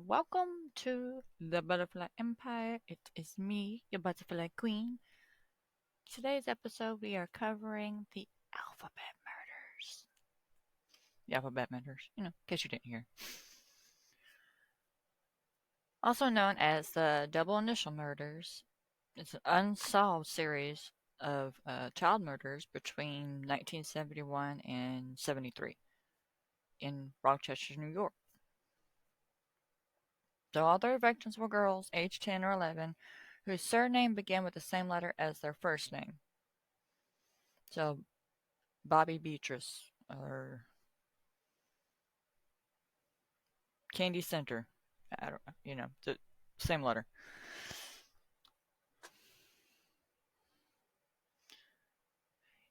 welcome to the Butterfly Empire. It is me, your Butterfly Queen. Today's episode, we are covering the alphabet murders. The alphabet murders, in case you didn't hear. Also known as the double initial murders, it's an unsolved series of child murders between 1971 and 73 in Rochester, New York. So all their victims were girls aged 10 or 11 whose surname began with the same letter as their first name. So Bobby Beatrice or Candy Center. I don't know, the same letter.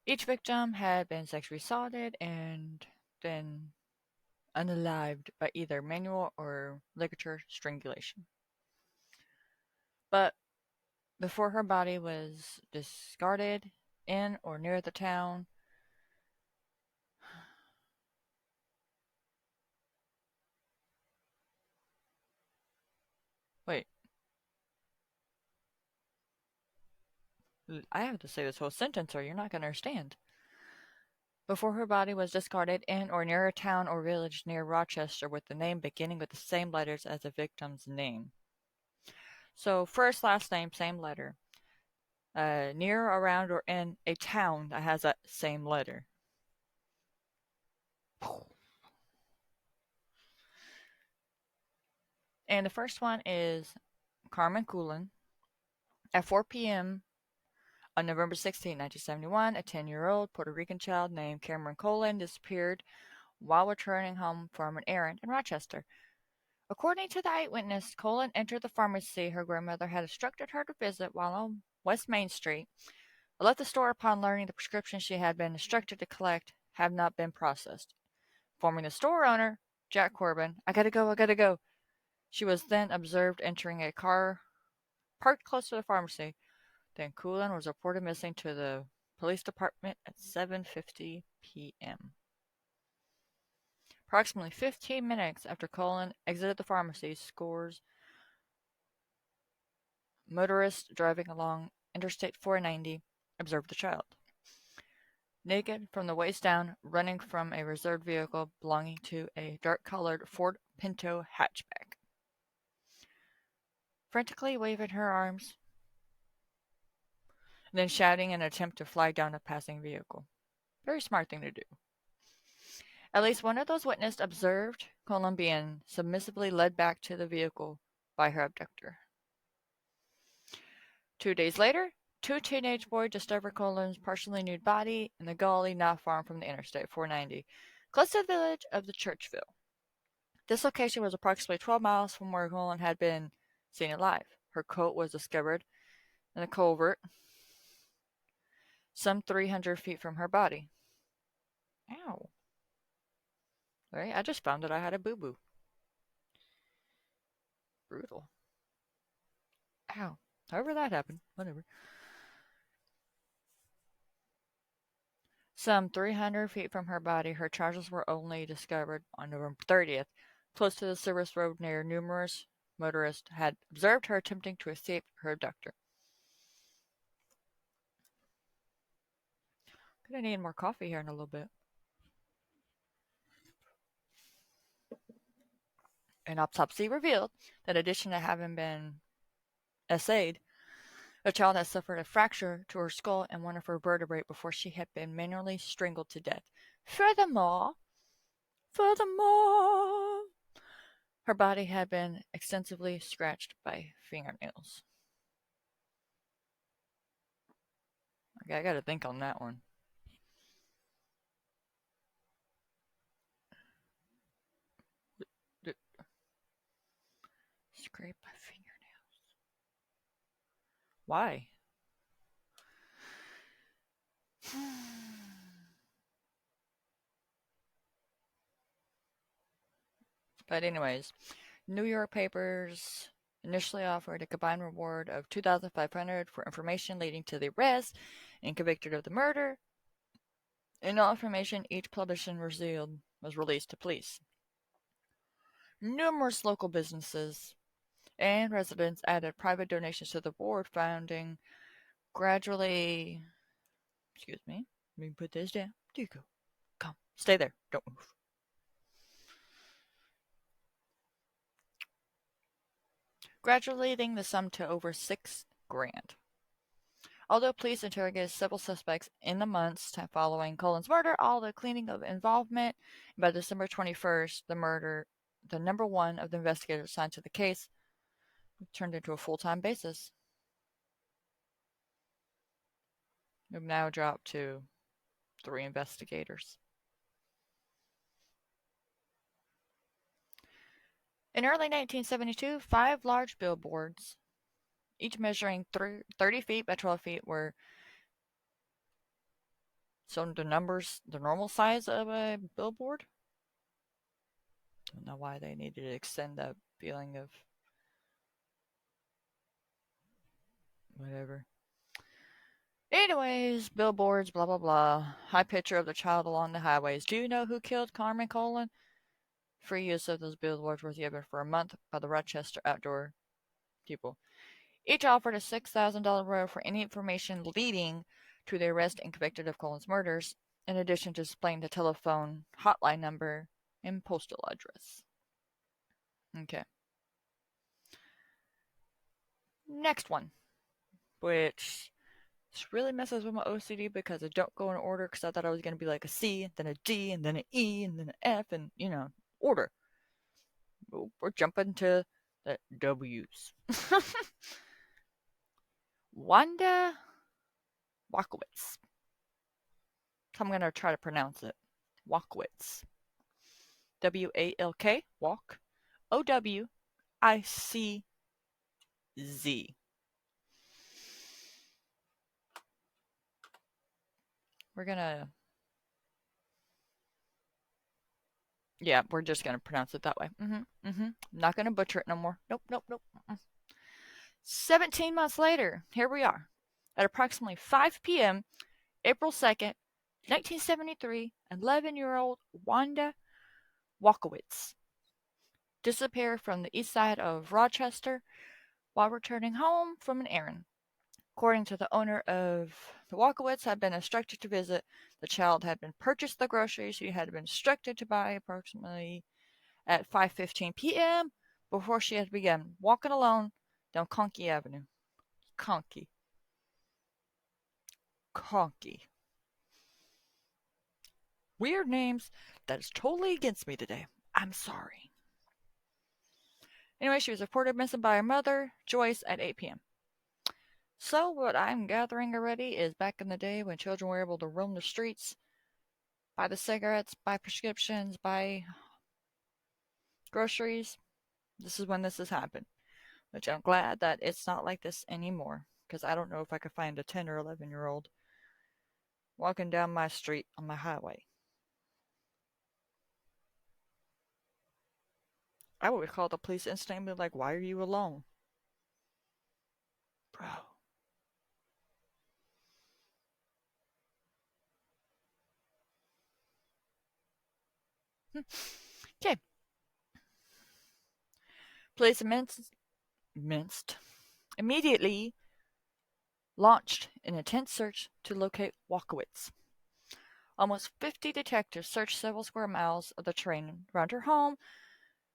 Each victim had been sexually assaulted and then unalived by either manual or ligature strangulation. But before her body was discarded in or near the town, wait, I have to say this whole sentence or you're not going to understand. Before her body was discarded in or near a town or village near Rochester with the name beginning with the same letters as the victim's name. So first, last name, same letter. Near, around, or in a town that has that same letter. And the first one is Carmen Cullen. At 4 p.m. on November 16, 1971, a 10-year-old Puerto Rican child named Cameron Cullen disappeared while returning home from an errand in Rochester. According to the eyewitness, Cullen entered the pharmacy her grandmother had instructed her to visit while on West Main Street, but left the store upon learning the prescriptions she had been instructed to collect have not been processed. Informing the store owner, Jack Corbin, I gotta go. She was then observed entering a car parked close to the pharmacy. Then Cullen was reported missing to the police department at 7:50 p.m. Approximately 15 minutes after Cullen exited the pharmacy, scores motorists driving along Interstate 490 observed the child, naked from the waist down, running from a reserved vehicle belonging to a dark-colored Ford Pinto hatchback. Frantically waving her arms, and then shouting in an attempt to flag down a passing vehicle. Very smart thing to do. At least one of those witnesses observed Cullen being submissively led back to the vehicle by her abductor. 2 days later, two teenage boys discovered Cullen's partially nude body in the gully not far from the Interstate 490, close to the village of the Churchville. This location was approximately 12 miles from where Cullen had been seen alive. Her coat was discovered in a culvert some 300 feet from her body. Ow. Right? I just found that I had a boo-boo. Brutal. Ow. However that happened. Whatever. Some 300 feet from her body, her charges were only discovered on November 30th. Close to the service road near, numerous motorists had observed her attempting to escape her abductor. Gonna need more coffee here in a little bit. An autopsy revealed that in addition to having been essayed, the child had suffered a fracture to her skull and one of her vertebrae before she had been manually strangled to death. Furthermore, her body had been extensively scratched by fingernails. Okay, I gotta think on that one. Scraped by fingernails. Why? But anyways, New York papers initially offered a combined reward of $2,500 for information leading to the arrest and convicted of the murder, and all information each publication revealed was released to police. Numerous local businesses and residents added private donations to the board, founding gradually. Excuse me. Let me put this down. There you go. Come. Stay there. Don't move. Gradually leading the sum to over $6,000. Although police interrogated several suspects in the months following Colin's murder, all the cleaning of involvement, by December 21st, the number one of the investigators assigned to the case, turned into a full-time basis. We've now dropped to 3 investigators. In early 1972, 5 large billboards, each measuring 30 feet by 12 feet, were so the numbers, the normal size of a billboard. I don't know why they needed to extend that feeling of whatever. Anyways, billboards, blah, blah, blah. High picture of the child along the highways. Do you know who killed Carmen Colon? Free use of those billboards was given for a month by the Rochester outdoor people. Each offered a $6,000 reward for any information leading to the arrest and convicted of Colin's murders, in addition to displaying the telephone hotline number and postal address. Okay. Next one, which really messes with my OCD because I don't go in order, because I thought I was going to be like a C, then a D, and then an E, and then an F, and, order. We're jumping to the W's. Wanda Walkowitz. So I'm going to try to pronounce it. Walkowitz. W-A-L-K, walk. O-W-I-C-Z. We're going to... Yeah, we're just going to pronounce it that way. Not going to butcher it no more. Nope. 17 months later, here we are. At approximately 5 p.m., April 2nd, 1973, 11-year-old Wanda Walkowitz disappeared from the east side of Rochester while returning home from an errand. According to the owner of the Walkowitz had been instructed to visit, the child had been purchased the groceries she had been instructed to buy approximately at 5:15 p.m. before she had begun walking alone down Conkey Avenue. Conkey. Weird names. That is totally against me today. I'm sorry. Anyway, she was reported missing by her mother, Joyce, at 8 p.m. So, what I'm gathering already is back in the day when children were able to roam the streets, buy the cigarettes, buy prescriptions, buy groceries. This is when this has happened. Which I'm glad that it's not like this anymore, because I don't know if I could find a 10 or 11-year-old walking down my street on my highway. I would call the police instantly, like, why are you alone? Bro. Okay. Police immediately launched an intense search to locate Walkowitz. Almost 50 detectives searched several square miles of the terrain around her home,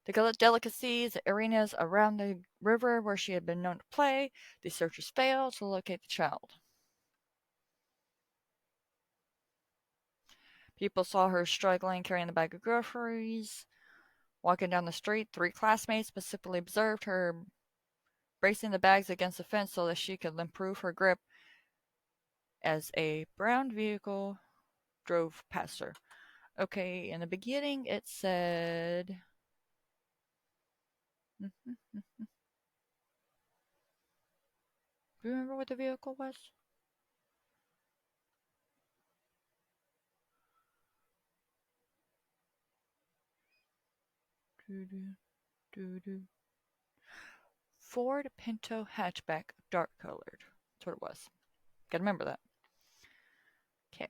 the delicacies, the arenas around the river where she had been known to play. The searchers failed to locate the child. People saw her struggling carrying the bag of groceries. Walking down the street, 3 classmates specifically observed her bracing the bags against the fence so that she could improve her grip as a brown vehicle drove past her. Okay, in the beginning it said... Do you remember what the vehicle was? Ford Pinto hatchback, dark colored. That's what it was. Gotta remember that. Okay.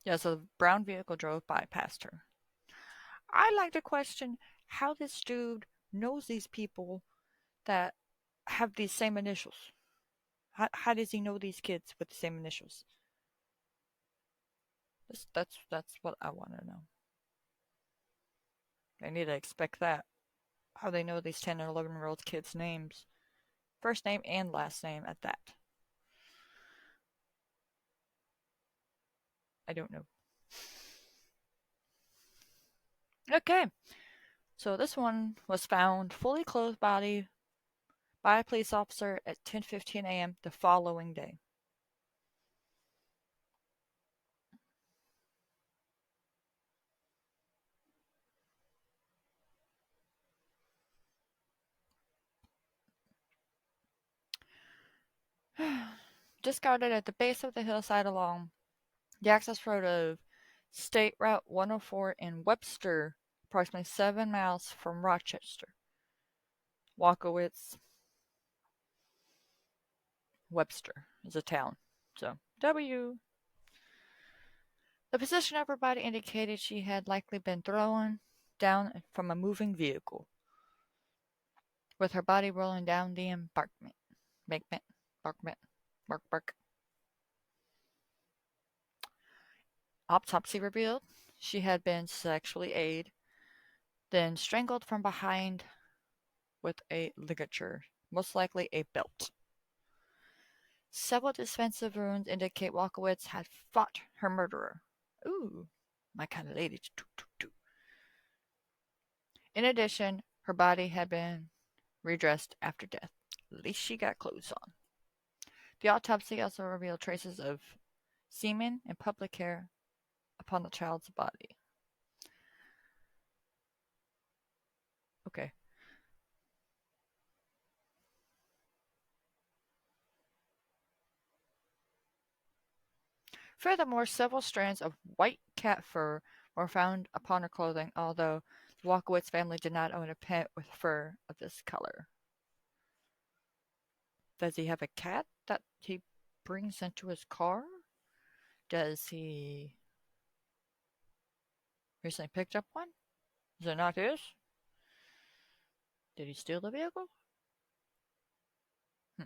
Yeah, so the brown vehicle drove by past her. I like to question how this dude knows these people that have these same initials. How does he know these kids with the same initials? That's what I want to know. I need to expect that. How they know these 10 and 11-year-old kids' names. First name and last name at that. I don't know. Okay, so this one was found fully clothed body by a police officer at 10:15 a.m. the following day. Discarded at the base of the hillside along the access road of State Route 104 in Webster, approximately 7 miles from Rochester. Walkowitz, Webster is a town. So, W. The position of her body indicated she had likely been thrown down from a moving vehicle, with her body rolling down the embankment. Embankment. Embankment. Bark, bark. Autopsy revealed she had been sexually aided, then strangled from behind with a ligature, most likely a belt. Several defensive wounds indicate Walkowitz had fought her murderer. Ooh, my kind of lady. In addition, her body had been redressed after death. At least she got clothes on. The autopsy also revealed traces of semen and public hair upon the child's body. Okay. Furthermore, several strands of white cat fur were found upon her clothing, although the Walkowitz family did not own a pet with fur of this color. Does he have a cat that he brings into his car? Does he recently picked up one? Is it not his? Did he steal the vehicle? Hmm.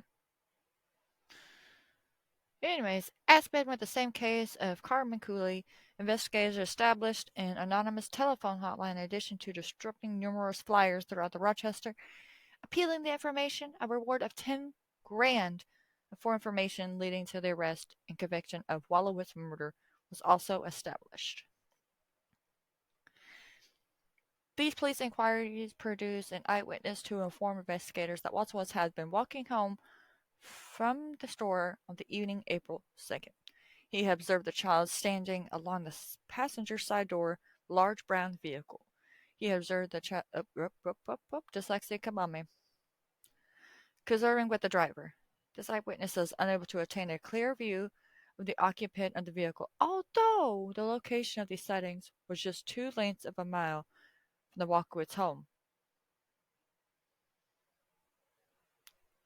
Anyways, as been with the same case of Carmen Cooley, investigators established an anonymous telephone hotline in addition to distributing numerous flyers throughout the Rochester, appealing the information, a reward of 10 grand for information leading to the arrest and conviction of Wallowitz murder was also established. These police inquiries produced an eyewitness to inform investigators that Wallowitz had been walking home from the store on the evening April 2nd. He had observed the child standing along the passenger side door, large brown vehicle. He had observed the child, dyslexia, come on me, conserving with the driver. This eyewitness is unable to obtain a clear view of the occupant of the vehicle, although the location of these sightings was just 2/8 of a mile from the Walkowitz home.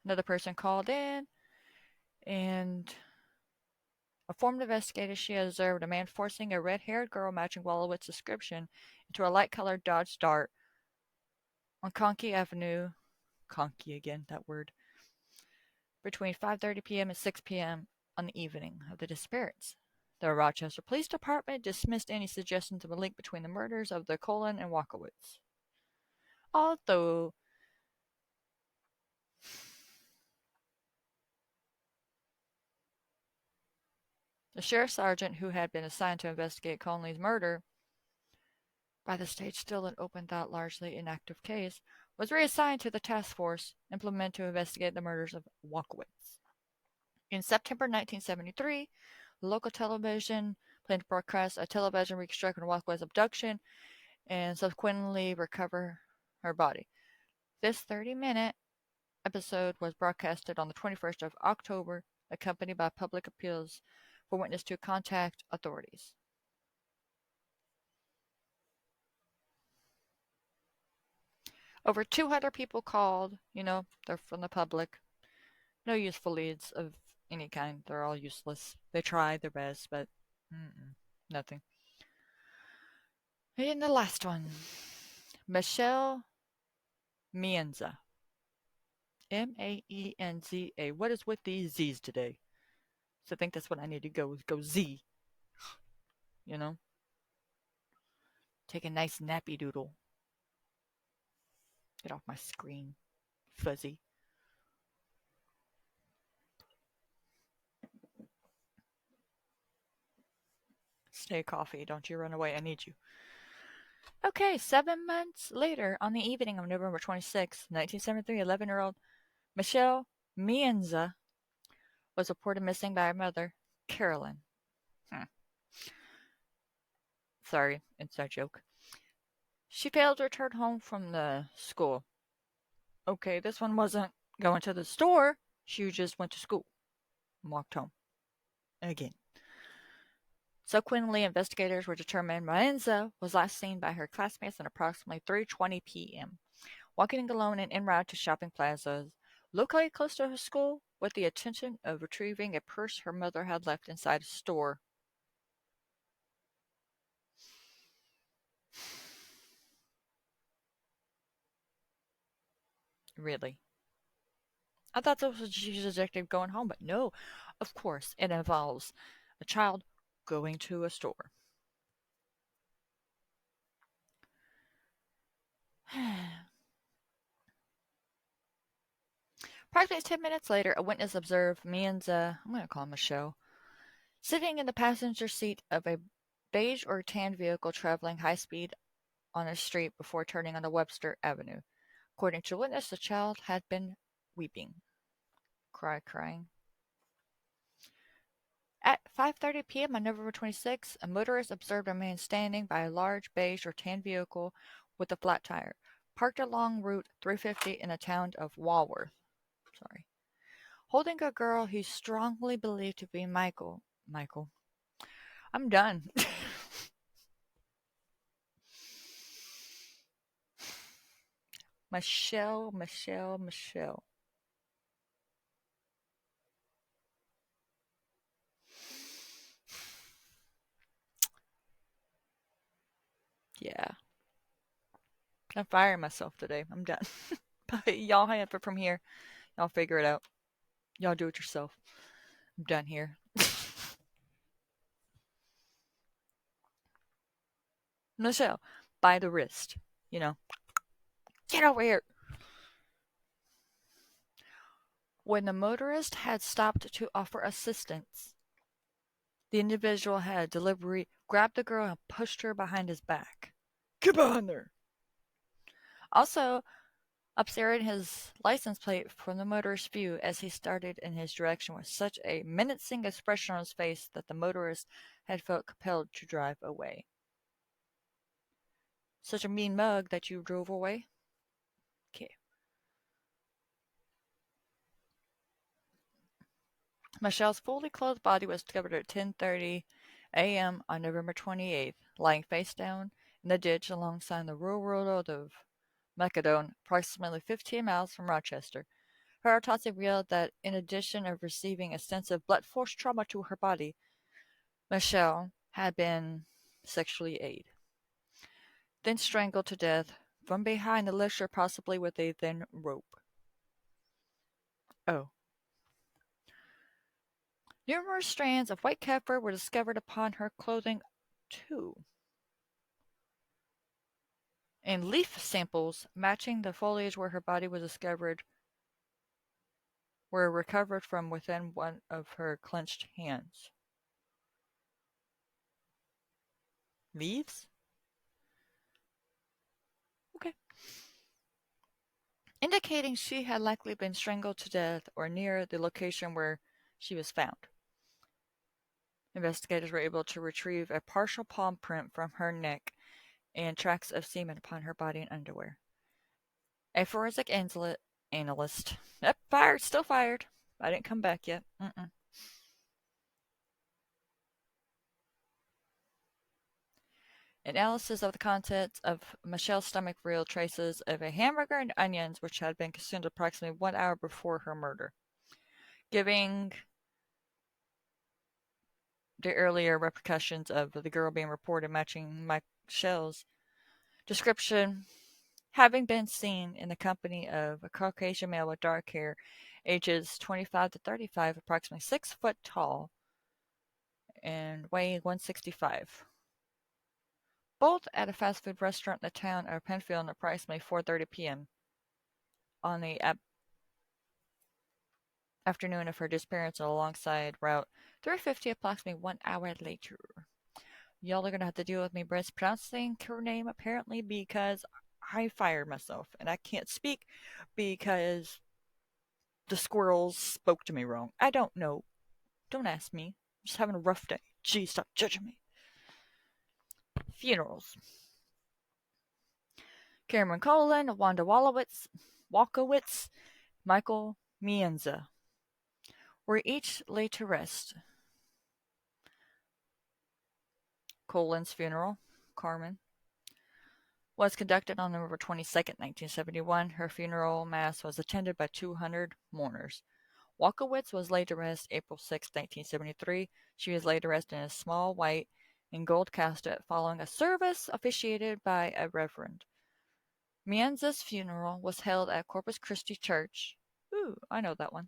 Another person called in and informed investigators she had observed a man forcing a red-haired girl matching Wallowitz's description into a light-colored Dodge Dart on Conkey Avenue, Conkey again, that word, between 5:30 p.m. and 6 p.m. on the evening of the disappearance. The Rochester Police Department dismissed any suggestions of a link between the murders of the Colin and Walkowitz. Although the sheriff sergeant who had been assigned to investigate Conley's murder, by the stage still an open though largely inactive case, was reassigned to the task force implemented to investigate the murders of Walkowitz. In September 1973, local television planned to broadcast a television reconstruction of Walkowitz's abduction and subsequently recover her body. This 30-minute episode was broadcasted on the 21st of October, accompanied by public appeals for witnesses to contact authorities. Over 200 people called, they're from the public. No useful leads of any kind. They're all useless. They try their best, but mm-mm. Nothing. And the last one. Michelle Mienza. Maenza. What is with these Z's today? So I think that's what I need to go Z. You know? Take a nice nappy doodle. Get off my screen. Fuzzy. Stay coffee. Don't you run away. I need you. Okay, 7 months later, on the evening of November 26, 1973, 11-year-old Michelle Mienza was reported missing by her mother, Carolyn. Hmm. Sorry, inside joke. She failed to return home from the school. Okay, this one wasn't going to the store. She just went to school and walked home. Again. Subsequently, investigators were determined Mienza was last seen by her classmates at approximately 3:20 p.m., walking alone and en route to shopping plazas located close to her school with the intention of retrieving a purse her mother had left inside a store. Really? I thought this was she was detective going home, but no. Of course, it involves a child going to a store. Approximately 10 minutes later, a witness observed Mienza, I'm going to call him Michelle, sitting in the passenger seat of a beige or tan vehicle traveling high speed on a street before turning onto Webster Avenue. According to the witness, the child had been weeping. Crying. At 5:30 p.m. on November 26, a motorist observed a man standing by a large beige or tan vehicle with a flat tire, parked along Route 350 in the town of Walworth. Sorry. Holding a girl he strongly believed to be Michael. Michael. I'm done. Michelle. Yeah. I'm firing myself today. I'm done. But y'all have it from here. Y'all figure it out. Y'all do it yourself. I'm done here. Michelle, by the wrist. You know, get over here. When the motorist had stopped to offer assistance, the individual had deliberately grabbed the girl and pushed her behind his back. Get behind there! Also, obscuring his license plate from the motorist's view as he started in his direction with such a menacing expression on his face that the motorist had felt compelled to drive away. Such a mean mug that you drove away? Okay. Michelle's fully clothed body was discovered at 10:30 a.m. on November 28th, lying face down in the ditch alongside the rural road of Macedon, approximately 15 miles from Rochester. Her autopsy revealed that in addition to receiving extensive blunt force trauma to her body, Michelle had been sexually aided, then strangled to death from behind the lifter, possibly with a thin rope. Oh. Numerous strands of white cat fur were discovered upon her clothing, too, and leaf samples matching the foliage where her body was discovered were recovered from within one of her clenched hands. Leaves? Okay. Indicating she had likely been strangled to death or near the location where she was found. Investigators were able to retrieve a partial palm print from her neck and tracks of semen upon her body and underwear. A forensic analyst. Yep, fired, still fired. I didn't come back yet. Analysis of the contents of Michelle's stomach revealed traces of a hamburger and onions which had been consumed approximately 1 hour before her murder, giving the earlier repercussions of the girl being reported matching Michelle's description, having been seen in the company of a Caucasian male with dark hair, ages 25 to 35, approximately 6 foot tall, and weighing 165. Both at a fast food restaurant in the town of Penfield at approximately 4:30 p.m. on the afternoon of her disappearance alongside Route 350 approximately 1 hour later. Y'all are gonna have to deal with me mispronouncing her name apparently because I fired myself and I can't speak because the squirrels spoke to me wrong. I don't know. Don't ask me. I'm just having a rough day. Gee, stop judging me. Funerals. Cameron Colin, Wanda Walkowitz, Michael Mienza were each laid to rest. Colin's funeral, Carmen, was conducted on November 22nd, 1971. Her funeral mass was attended by 200 mourners. Walkowitz was laid to rest April 6, 1973. She was laid to rest in a small white and gold casket following a service officiated by a reverend. Mienza's funeral was held at Corpus Christi Church. Ooh, I know that one.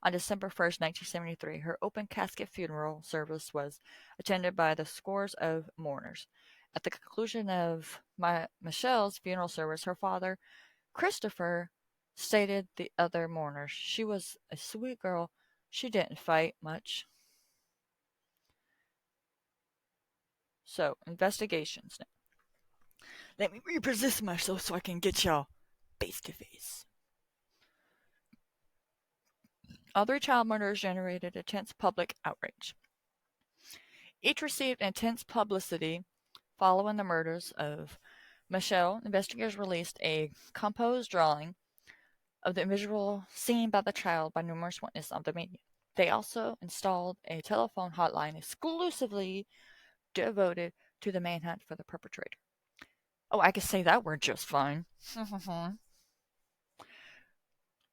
On December 1st, 1973, her open casket funeral service was attended by the scores of mourners. At the conclusion of Michelle's funeral service, her father, Christopher, stated the other mourners, "She was a sweet girl. She didn't fight much." So, investigations now. Let me repossess myself so I can get y'all face to face. Other child murders generated intense public outrage. Each received intense publicity following the murders of Michelle. Investigators released a composed drawing of the visual seen by the child by numerous witnesses on the media. They also installed a telephone hotline exclusively devoted to the manhunt for the perpetrator. Oh, I can say that word just fine.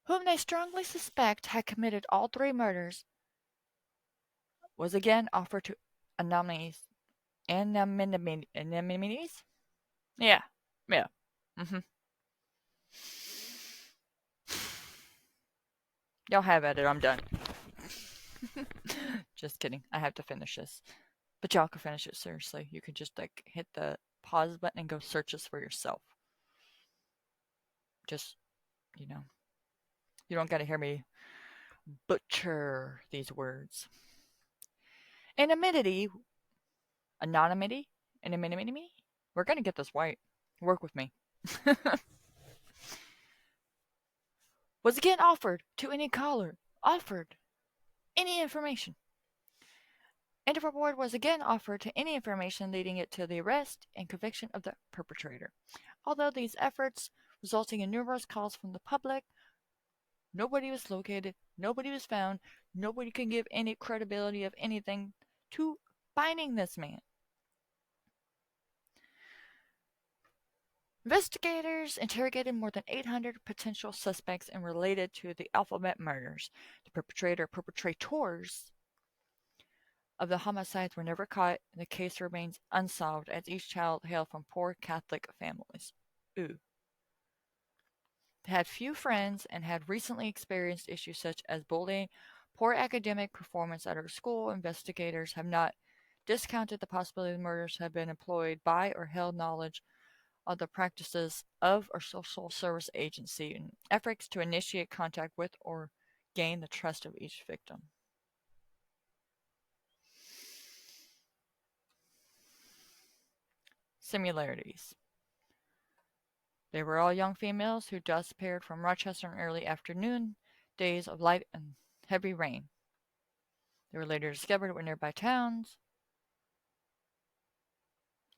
Whom they strongly suspect had committed all three murders, was again offered to anonymities. Anonymities? Yeah. Yeah. Mm-hmm. Y'all have at it. I'm done. Just kidding. I have to finish this. But y'all can finish it seriously. You can just like hit the pause button and go search this for yourself. Just, you know, you don't gotta hear me butcher these words. Anonymity, anonymity, anonymity. We're gonna get this right. Work with me. Was again offered to any caller. Offered any information. And a reward was again offered to any information leading it to the arrest and conviction of the perpetrator. Although these efforts resulting in numerous calls from the public, nobody was located, nobody was found, nobody could give any credibility of anything to finding this man. Investigators interrogated more than 800 potential suspects and related to the Alphabet murders. The perpetrators of the homicides were never caught, and the case remains unsolved as each child hailed from poor Catholic families. Ooh. They had few friends and had recently experienced issues such as bullying, poor academic performance at her school. Investigators have not discounted the possibility the murders have been employed by or held knowledge of the practices of or social service agency in efforts to initiate contact with or gain the trust of each victim. Similarities. They were all young females who disappeared from Rochester in early afternoon days of light and heavy rain. They were later discovered in nearby towns.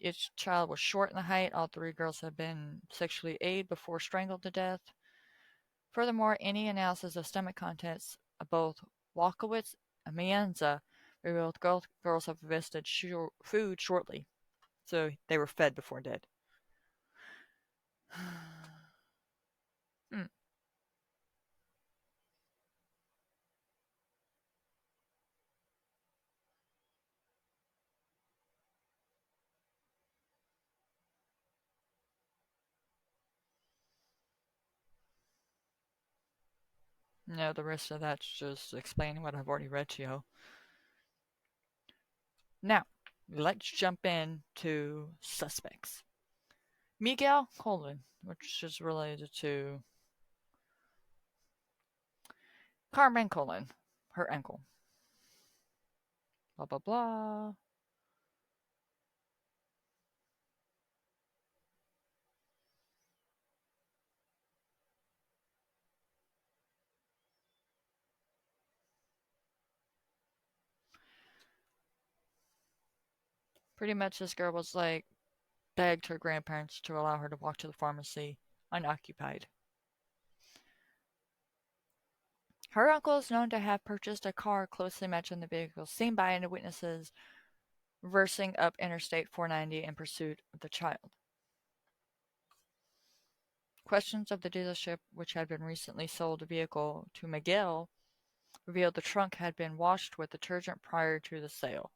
Each child was short in the height. All three girls had been sexually aided before strangled to death. Furthermore, any analysis of stomach contents of both Walkowitz and Mienza revealed girls have visited food shortly, so they were fed before dead. Hmm. No, the rest of that's just explaining what I've already read to you. Now, let's jump in to suspects. Miguel Colon, which is related to Carmen Colon, her uncle. Blah, blah, blah. Pretty much this girl was like, begged her grandparents to allow her to walk to the pharmacy unoccupied. Her uncle is known to have purchased a car closely matching the vehicle seen by witnesses reversing up Interstate 490 in pursuit of the child. Questions of the dealership, which had been recently sold a vehicle to Miguel, revealed the trunk had been washed with detergent prior to the sale.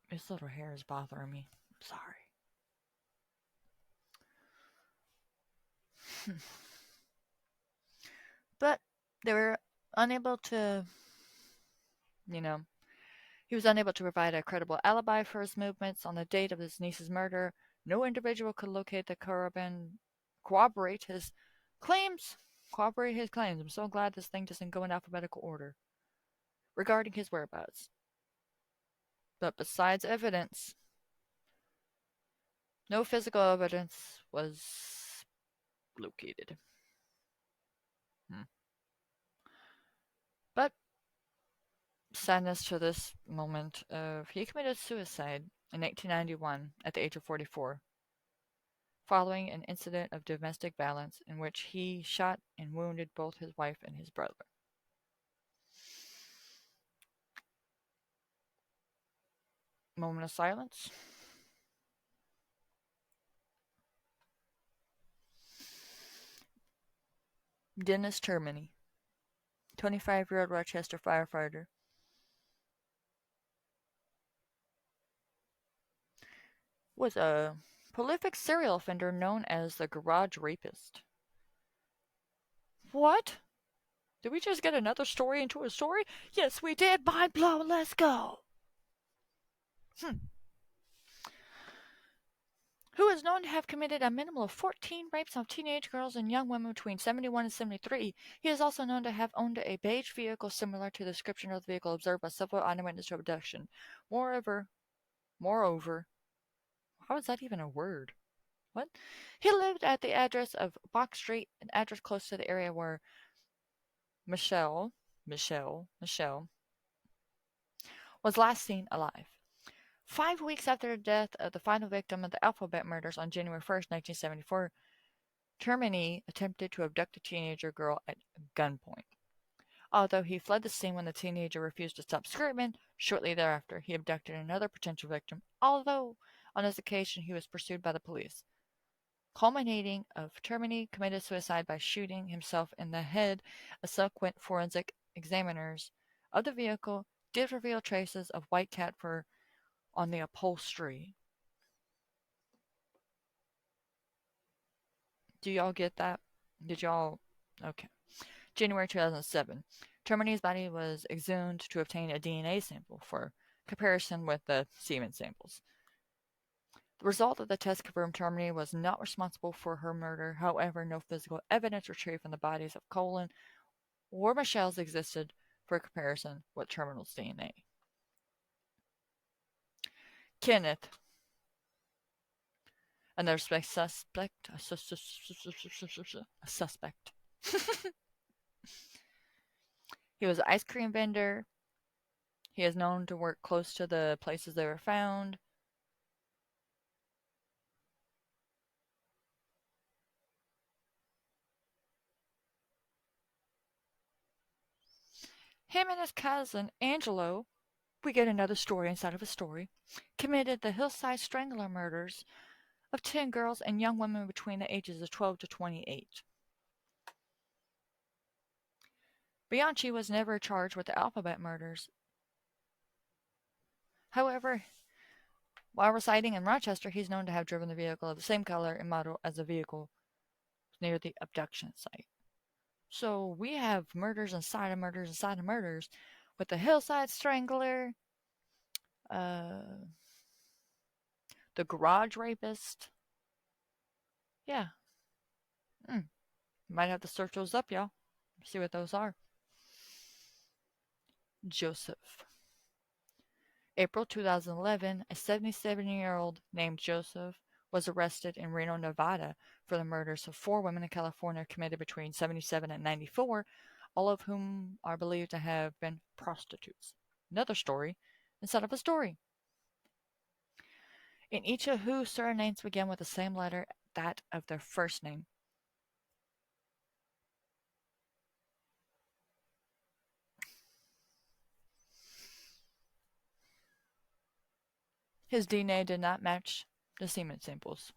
This little hair is bothering me. I'm sorry. But they were unable to, you know, he was unable to provide a credible alibi for his movements on the date of his niece's murder. No individual could locate the carbon, corroborate his claims. Corroborate his claims. I'm so glad this thing doesn't go in alphabetical order regarding his whereabouts. But besides evidence, no physical evidence was located. Hmm. But sadness to this moment of he committed suicide in 1891 at the age of 44, following an incident of domestic violence in which he shot and wounded both his wife and his brother. Moment of silence. Dennis Termini, 25-year-old Rochester firefighter, was a prolific serial offender known as the Garage Rapist. What? Did we just get another story into a story? Yes, we did. Mind blown. Let's go. Who is known to have committed a minimum of 14 rapes of teenage girls and young women between 71 and 73. He is also known to have owned a beige vehicle similar to the description of the vehicle observed by several eyewitnesses to abduction. Moreover, how is that even a word? What? He lived at the address of Box Street, an address close to the area where Michelle was last seen alive. 5 weeks after the death of the final victim of the Alphabet murders on January 1st, 1974, Termini attempted to abduct a teenager girl at gunpoint. Although he fled the scene when the teenager refused to stop screaming, shortly thereafter he abducted another potential victim, although on this occasion he was pursued by the police. Culminating of Termini committed suicide by shooting himself in the head. A subsequent forensic examiners of the vehicle did reveal traces of white cat fur on the upholstery. Do y'all get that? Did y'all? Okay. January 2007. Termini's body was exhumed to obtain a DNA sample for comparison with the semen samples. The result of the test confirmed Termini was not responsible for her murder. However, no physical evidence retrieved from the bodies of Colin or Michelle's existed for comparison with Terminal's DNA. Kenneth, another suspect. He was an ice cream vendor. He is known to work close to the places they were found. Him and his cousin, Angelo, we get another story inside of a story, committed the Hillside Strangler murders of 10 girls and young women between the ages of 12 to 28. Bianchi was never charged with the Alphabet murders. However, While residing in Rochester, he's known to have driven the vehicle of the same color and model as the vehicle near the abduction site. So we have murders inside of murders inside of murders with the hillside strangler, uh, the garage rapist. Yeah. Might have to search those up, y'all. See what those are. Joseph. April 2011, a 77-year-old named Joseph was arrested in Reno, Nevada for the murders of four women in California committed between 77 and 94, all of whom are believed to have been prostitutes. Another story instead of a story. In each of whose surnames began with the same letter, that of their first name. His DNA did not match the semen samples.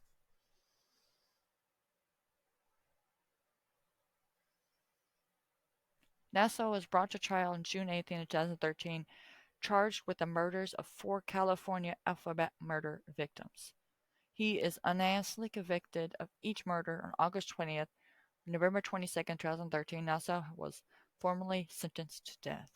Nassau was brought to trial on June 18, 2013, charged with the murders of four California alphabet murder victims. He is unanimously convicted of each murder on August 20th. November 22nd, 2013, Nassau was formally sentenced to death.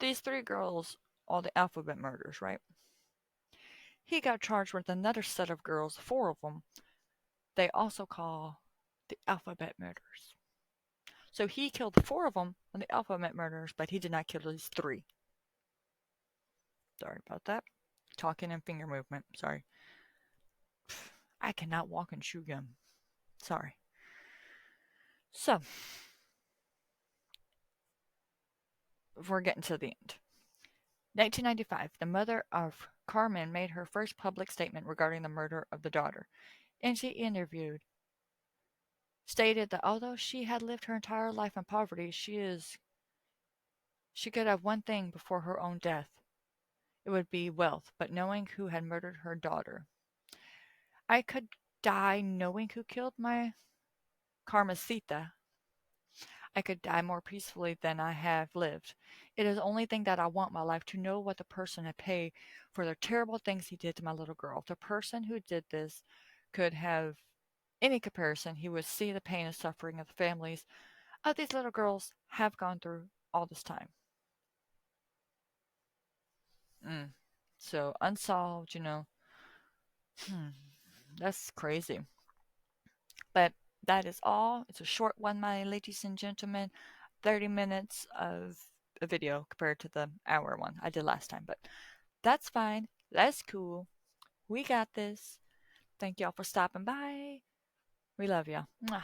These three girls, all the alphabet murders, right? He got charged with another set of girls, four of them, they also call the alphabet murders. So he killed four of them on the alphabet murders, but he did not kill these three. Sorry about that. Talking and finger movement. Sorry. I cannot walk and chew gum. Sorry. So, we're getting to the end. 1995, the mother of Carmen made her first public statement regarding the murder of the daughter. In she interviewed, stated that although she had lived her entire life in poverty, she could have one thing before her own death. It would be wealth, but knowing who had murdered her daughter. I could die knowing who killed my Carmencita. I could die more peacefully than I have lived. It is the only thing that I want in my life, to know what the person had paid for the terrible things he did to my little girl. If the person who did this could have any comparison, he would see the pain and suffering of the families of these little girls have gone through all this time. So, unsolved, that's crazy. But that is all. It's a short one, my ladies and gentlemen. 30 minutes of a video compared to the hour one I did last time. But that's fine. That's cool. We got this. Thank y'all for stopping by. We love y'all. Mwah.